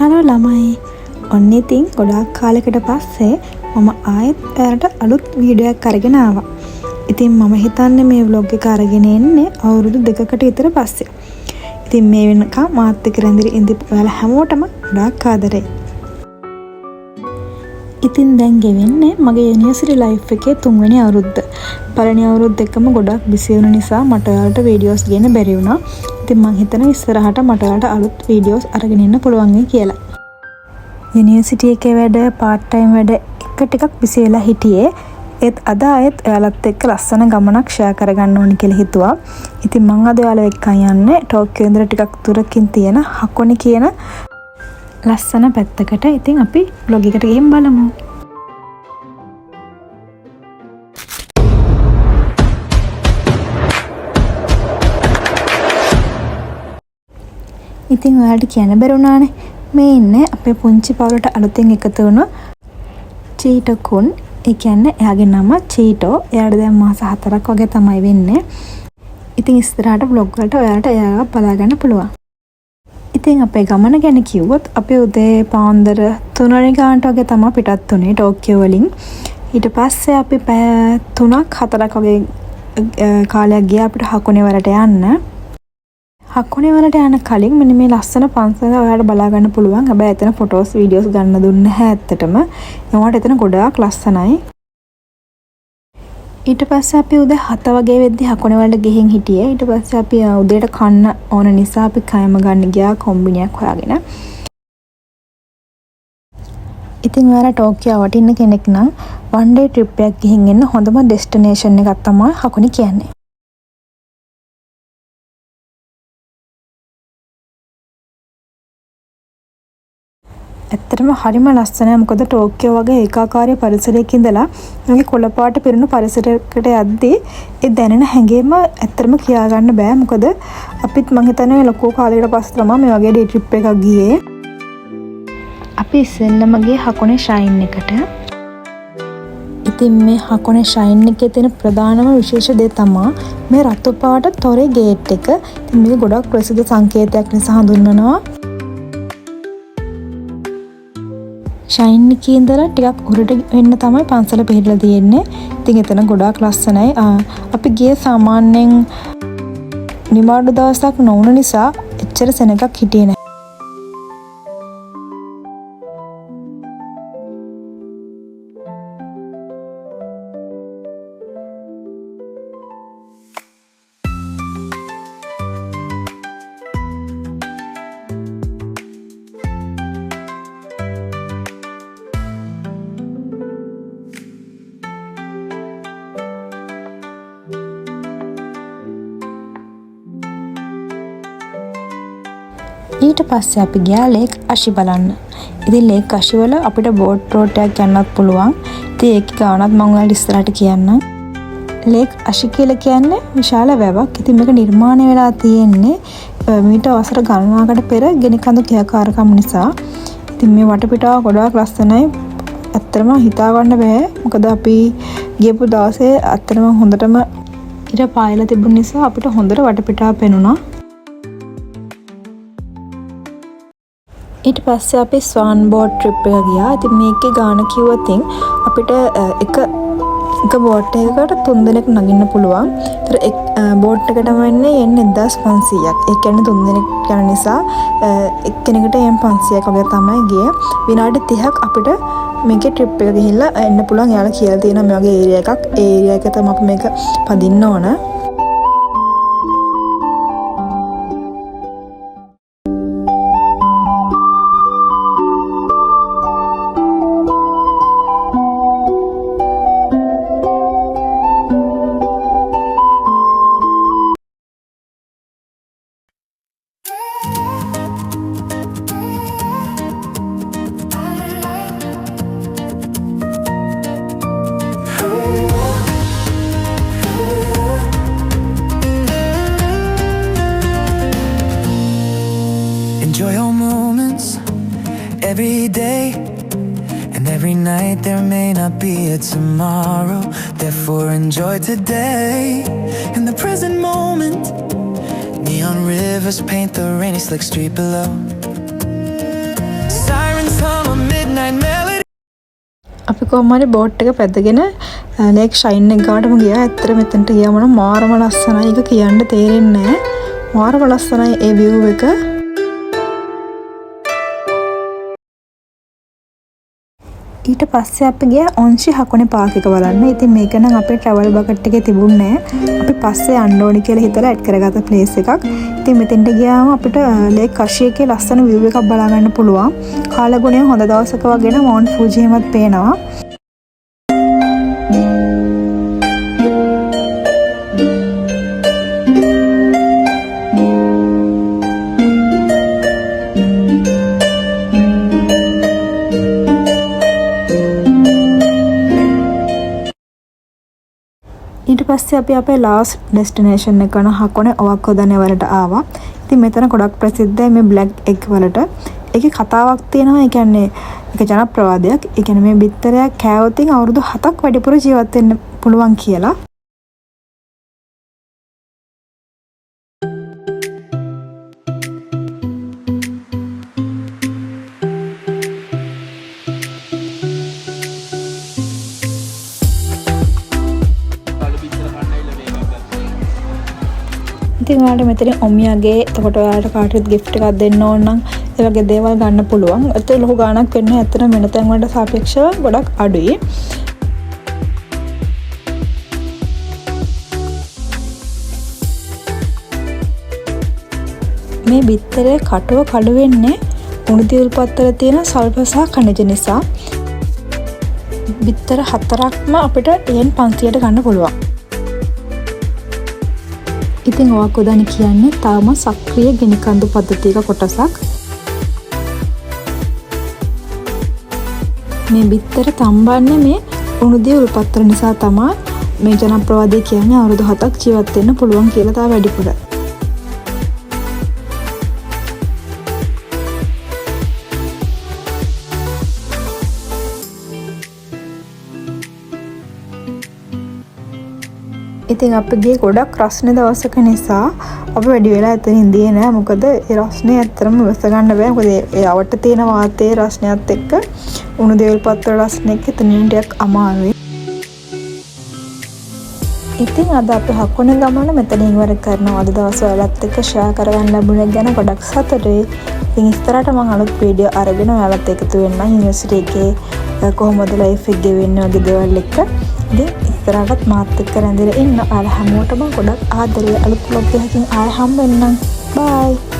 Hello ළමයි. ඔන්න ඉතින් ගොඩාක් කාලෙකට පස්සේ මම ආයෙත් ඔයාලට අලුත් වීඩියෝ එකක් අරගෙන ආවා. ඉතින් මම හිතන්නේ මේ vlog එක අරගෙන එන්නේ අවුරුදු 2කට විතර පස්සේ. ඉතින් මේ වෙනකම් මාත් එක්ක රැඳිලා ඉඳපු ඔයාලා හැමෝටම ගොඩාක් ආදරේ. ඉතින් දැන් ගෙවෙන්නේ මගේ යුනිවර්සිටි ලයිෆ් එකේ 3 වෙනි අවුරුද්ද. පළවෙනි අවුරුද්ද එක්කම ගොඩක් බිසි වුණ නිසා මට ඔයාලට වීඩියෝස් ගන්න බැරි වුණා. ඉතින් මං හිතනවා ඉස්සරහට මට ඔයාලට අලුත් වීඩියෝස් අරගෙන එන්න පුළුවන් වෙයි කියලා. යුනිවර්සිටි එකේ වැඩ, part time වැඩ එක ටිකක් බිසි වෙලා හිටියේ. ඒත් අද ආයෙත් ඔයාලත් එක්ක ලස්සන ගමනක් ෂෙයා කරගන්න ඕනි කියලා හිතුවා. ඉතින් මං අද ඔයාලා එක්ක යන්නේ ටෝකියෝ ඉඳලා ටිකක් දුරකින් තියෙන හකොනි කියන ලස්සන පැත්තකට. ඉතින් අපි vlog එකට ගිහින් බලමු. ඉතින් ඔයාලට කියන්න බැරුණානේ. මේ ඉන්නේ අපේ පුංචි පවුලට අලුතෙන් එකතු වුණු චීටෝ කුන්. ඒ කියන්නේ එයාගේ නම චීටෝ. එයාට දැන් මාස 4ක් වගේ තමයි වෙන්නේ. ඉතින් ඉස්සරහට vlog වලට ඔයාලට එයාව බලා ගන්න පුළුවන්. ඉතින් අපේ ගමන ගැන කිව්වොත් අපි උදේ පාන්දර 3 වෙනි ගානට වගේ තමයි පිටත් වුණේ ටෝකියෝ වලින්. ඊට පස්සේ අපි පැය 3ක් 4ක් වගේ කාලයක් ගියා අපිට හකොනේ වලට යන්න. හකොනේ වලට යන කලින් මෙන්න මේ ලස්සන පන්සල ඔයාලට බලා ගන්න පුළුවන්. හැබැයි එතන ෆොටෝස් වීඩියෝස් ගන්න දුන්නේ නැහැ ඇත්තටම. ඒවට එතන ගොඩාක් ලස්සනයි. ඊට පස්සේ අපි උදේ 7 වගේ වෙද්දි හකොනේ වලට ගිහින් හිටියේ. ඊට පස්සේ අපි උදේට කන්න ඕන නිසා අපි කෑම ගන්න ගියා කොම්බිනියක් හොයාගෙන. ඉතින් ඔයාලා ටෝකියෝ වටින්න කෙනෙක් නම් one day trip එකක් ගිහින් එන්න හොඳම destination එකක් තමයි හකොනි කියන්නේ. ඇත්තටම හරිම ලස්සනයි. මොකද ටෝකියෝ වගේ ඒකාකාරී පරිසරයක ඉඳලා මේකේ කොළපාට පිරුණු පරිසරයකට යද්දී ඒ දැනෙන හැඟීම ඇත්තටම කියා ගන්න බෑ. මොකද අපිත් මං හිතන්නේ ලොකු කාලයකට පස්සේ තමයි මේ වගේ ඩේ ට්‍රිප් එකක් ගියේ. අපි ඉස්සෙල්ලම ගියේ හකොනේ ෂයින් එකට. ඉතින් මේ හකොනේ ෂයින් එකේ තියෙන ප්‍රධානම විශේෂ දේ තමයි මේ රතු පාට තොරේ ගේට් එක. ඉතින් මේක ගොඩක් ප්‍රසිද්ධ සංකේතයක් නිසා හඳුන්වනවා. ෂයින් එකේ ඉඳලා ටිකක් උඩට වෙන්න තමයි පන්සල පිහිටලා තියෙන්නේ. ඉතින් එතන ගොඩාක් ලස්සනයි. අපි ගියේ සාමාන්‍යයෙන් නිමාඩු දවසක් නොවුන නිසා එච්චර සෙනගක් හිටියේ නැහැ. ඊට පස්සේ අපි ගියා ලේක් අෂි බලන්න. ඉතින් ලේක් අෂි වල අපිට බෝට් රෝඩ් එකක් යන්නත් පුළුවන්. ඉතින් ඒක ගානත් මම ඔයාලට ඉස්සරහට කියන්නම්. ලේක් අෂි කියලා කියන්නේ විශාල වැවක්. ඉතින් මේක නිර්මාණය වෙලා තියෙන්නේ මීට වසර ගණනාවකට පෙර ගෙනිකඳු ක්‍රියාකාරකම් නිසා. ඉතින් මේ වටපිටාව ගොඩාක් ලස්සනයි. ඇත්තටම හිතා ගන්න බෑ. මොකද අපි ගියපු දවසේ ඇත්තටම හොඳටම ඉර පායලා තිබුණ නිසා අපිට හොඳට වටපිටාව පෙනුණා. ඊට පස්සේ අපි ස්වාන් බෝට් ට්‍රිප් එක ගියා. ඉතින් මේකේ ගාන කිව්වොත් අපිට එක බෝට් එකකට 3 දෙනෙක් නගින්න පුළුවන්. ඒතර බෝට් එකටම වෙන්නේ යන්නේ 1500ක්. ඒ කියන්නේ 3 දෙනෙක් යන නිසා එක්කෙනෙකුට යම් 500ක් වගේ තමයි ගියේ. විනාඩි 30ක් අපිට මේකේ ට්‍රිප් එක ගිහිල්ලා එන්න පුළුවන්. යාලා කියලා තියෙනවා මේ වගේ ඒරියා එකක්. ඒ ඒරියා එක තමයි අපි මේක පදින්න ඕන. Enjoy your moments every day and every night. There may not be a tomorrow, therefore enjoy today in the present moment. Neon rivers paint the rainy slick street below. කොහොම හරි boat එක පැදගෙන lake shine එක ගාටම ගියා. ඇත්තට මෙතනට ගියාම නම් මාරම ලස්සනයි. ඒක කියන්න තේරෙන්නේ නැහැ. මාරම ලස්සනයි ඒ view එක. ඊට පස්සේ අපි ගියා ඔන්ෂි හකොනේ පාක් එක බලන්න. ඉතින් මේක නම් අපේ ට්‍රැවල් බකට් එකේ තිබුණේ නැහැ. අපි පස්සේ යන්න ඕනි කියලා හිතලා ඇඩ් කරගත්ත ප්ලේස් එකක්. ඉතින් මෙතෙන්ට ගියාම අපිට ලේක් කෂියකේ ලස්සන view එකක් බලා ගන්න පුළුවන්. කාලගුණය හොඳ දවසක වගේ නම් මවුන්ට් ෆූජි එහෙමත් පේනවා. ඊට පස්සේ අපි අපේ ලාස්ට් ඩෙස්ටිනේෂන් එක කරන හකොනේ ඔවක්කොදනේ වලට ආවා. ඉතින් මෙතන ගොඩක් ප්‍රසිද්ධයි මේ බ්ලැක් එග් වලට. ඒකේ කතාවක් තියෙනවා. ඒ කියන්නේ ඒක ජනප්‍රවාදයක්. ඒ කියන්නේ මේ බිත්තරයක් කෑවොත් අවුරුදු 7ක් වැඩිපුර ජීවත් වෙන්න පුළුවන් කියලා. ඉතින් ඔයාලට මෙතන ඔමියාගේ එතකොට ඔයාලට කාටවත් gift එකක් දෙන්න ඕන නම් ඒ වගේ දේවල් ගන්න පුළුවන්. ඒත් ලොකු ගාණක් වෙන්නේ ඇත්තටම වෙන තැන් වලට සාපේක්ෂව ගොඩක් අඩුයි. මේ බිත්තරේ කටුව කළු වෙන්නේ උණුදිය උල්පත්තර තියෙන සල්ෆර් සහ ඛනිජ නිසා. බිත්තර 4ක්ම අපිට යෙන් 500ට ගන්න පුළුවන්. ඉතින් ඔවක්කොදනේ කියන්නේ තාම සක්‍රීය ගෙනිකන්දු පද්ධතියක කොටසක්. මේ බිත්තර තම්බන්නේ මේ උණුදිය උල්පත්තර නිසා තමයි මේ ජනප්‍රවාදී කියන්නේ අවුරුදු 7ක් ජීවත් වෙන්න පුළුවන් කියලා තා වැඩිපුර. ඉතින් අපගේ ගොඩක් රස්නේ දවසක නිසා අපි වැඩි වෙලා එතන ඉඳියේ නෑ. මොකද ඒ රස්නේ ඇත්තටම ඉවස ගන්න බෑ. මොකද ඒ අවට තියෙන වාතයේ රස්නයත් එක්ක උණු දේවල් පත්‍ර රස්නේ එක්ක එතනින් ටිකක් අමාරුයි. ඉතින් අද අපි හකොනේ ගමන මෙතනින් ඉවර කරනවා. අද දවස් වලත් එක්ක ෂෙයා කරගන්න ලැබුණේ ගැන ගොඩක් සතුටුයි. ඉතින් ඉස්සරහට මම අලුත් වීඩියෝ අරගෙන ඔයාලත් එක්ක වෙන්න යුනිවර්සිටි එකේ කොහොමද ලයිෆ් එක ගෙවෙන්නේ වගේ දේවල් එක්ක. ඉතින් ඉස්සරහට මාත් එක්ක රැඳිලා ඉන්න. ඔයාලා හැමෝටම ගොඩක් ආදරේ. අලුත් vlog එකකින් ආයෙ හම්බ වෙන්නම්. බයි.